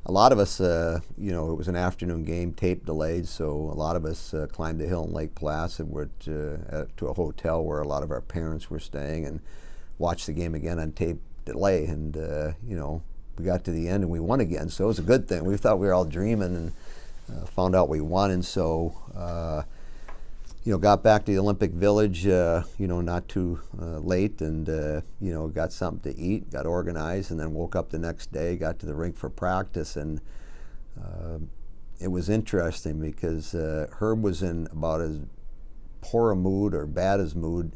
a lot of us, it was an afternoon game, tape delayed, so a lot of us climbed the hill in Lake Placid, went to a hotel where a lot of our parents were staying, and watched the game again on tape delay. And we got to the end and we won again, so it was a good thing. We thought we were all dreaming, and found out we won, and so got back to the Olympic Village, not too late, and got something to eat, got organized, and then woke up the next day, got to the rink for practice. And it was interesting because Herb was in about as poor a mood or bad as mood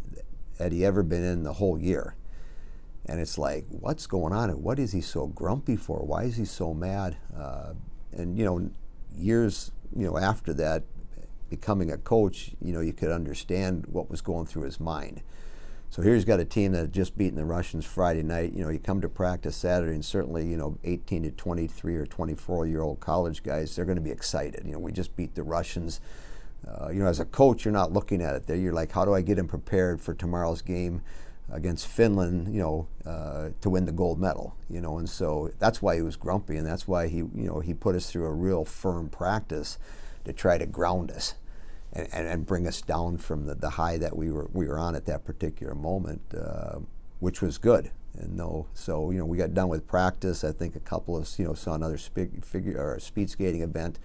had he ever been in the whole year. And it's like, what's going on? And what is he so grumpy for? Why is he so mad? And years after that, becoming a coach, you could understand what was going through his mind. So here he's got a team that had just beaten the Russians Friday night. You come to practice Saturday, and certainly 18 to 23 or 24-year-old college guys, they're going to be excited. We just beat the Russians. As a coach, you're not looking at it there. You're like, how do I get him prepared for tomorrow's game against Finland, to win the gold medal, and so that's why he was grumpy, and that's why he put us through a real firm practice to try to ground us and bring us down from the high that we were on at that particular moment, which was good. And so we got done with practice. I think a couple of saw another speed skating event,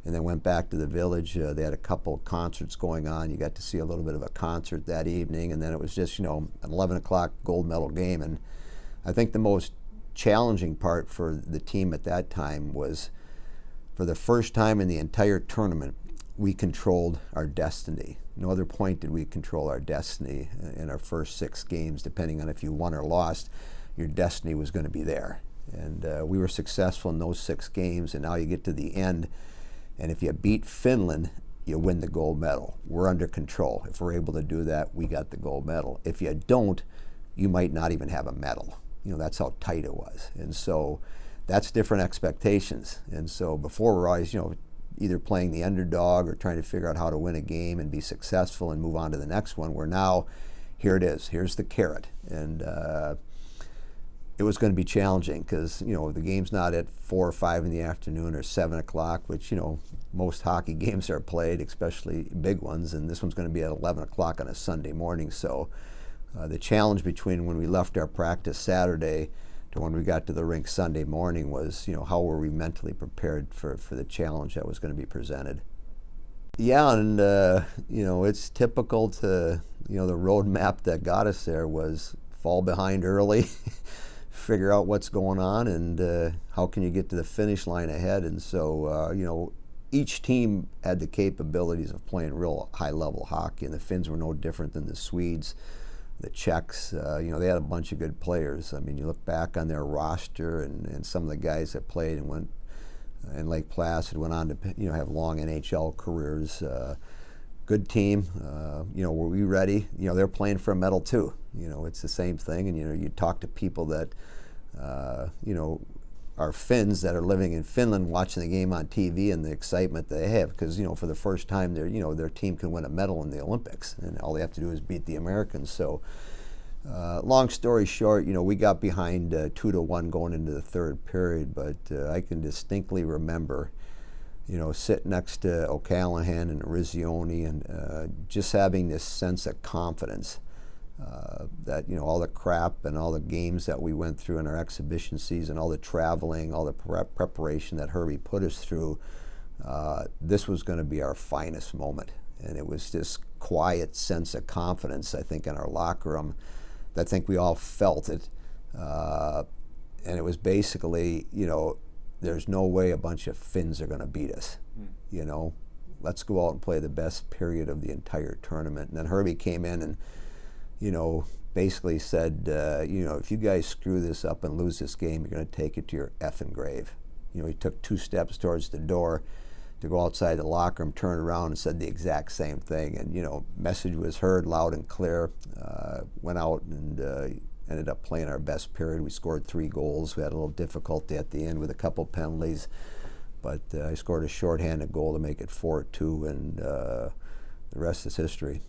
and then went back to the village. They had a couple of concerts going on. You got to see a little bit of a concert that evening, and then it was just an 11 o'clock gold medal game. And I think the most challenging part for the team at that time was, for the first time in the entire tournament, we controlled our destiny. No other point did we control our destiny in our first 6 games. Depending on if you won or lost, your destiny was going to be there. And we were successful in those 6 games, and now you get to the end, and if you beat Finland, you win the gold medal. We're under control. If we're able to do that, we got the gold medal. If you don't, you might not even have a medal. That's how tight it was. And so that's different expectations. And so before, we're always, either playing the underdog or trying to figure out how to win a game and be successful and move on to the next one, where now, here it is. Here's the carrot. And it was going to be challenging because, the game's not at 4 or 5 in the afternoon or 7 o'clock, which, most hockey games are played, especially big ones, and this one's going to be at 11 o'clock on a Sunday morning. So the challenge between when we left our practice Saturday to when we got to the rink Sunday morning was, how were we mentally prepared for the challenge that was going to be presented. Yeah, and, it's typical to, the roadmap that got us there was fall behind early, figure out what's going on, and how can you get to the finish line ahead. And so, each team had the capabilities of playing real high-level hockey, and the Finns were no different than the Swedes. The Czechs, they had a bunch of good players. I mean, you look back on their roster, and some of the guys that played and went in Lake Placid went on to have long NHL careers. Good team. Were we ready? They're playing for a medal too. It's the same thing. And you talk to people that are Finns that are living in Finland, watching the game on TV, and the excitement they have because for the first time their team can win a medal in the Olympics, and all they have to do is beat the Americans. So long story short, we got behind 2-1 going into the third period, but I can distinctly remember sitting next to O'Callahan and Rizioni, and just having this sense of confidence that all the crap and all the games that we went through in our exhibition season, all the traveling, all the preparation that Herbie put us through, this was going to be our finest moment. And it was this quiet sense of confidence, I think, in our locker room that I think we all felt it. And it was basically, there's no way a bunch of Finns are going to beat us. Let's go out and play the best period of the entire tournament. And then Herbie came in and basically said, if you guys screw this up and lose this game, you're going to take it to your effing grave. He took 2 steps towards the door to go outside the locker room, turned around and said the exact same thing. And, message was heard loud and clear. Went out and ended up playing our best period. We scored 3 goals. We had a little difficulty at the end with a couple penalties, but I scored a shorthanded goal to make it 4-2, and the rest is history.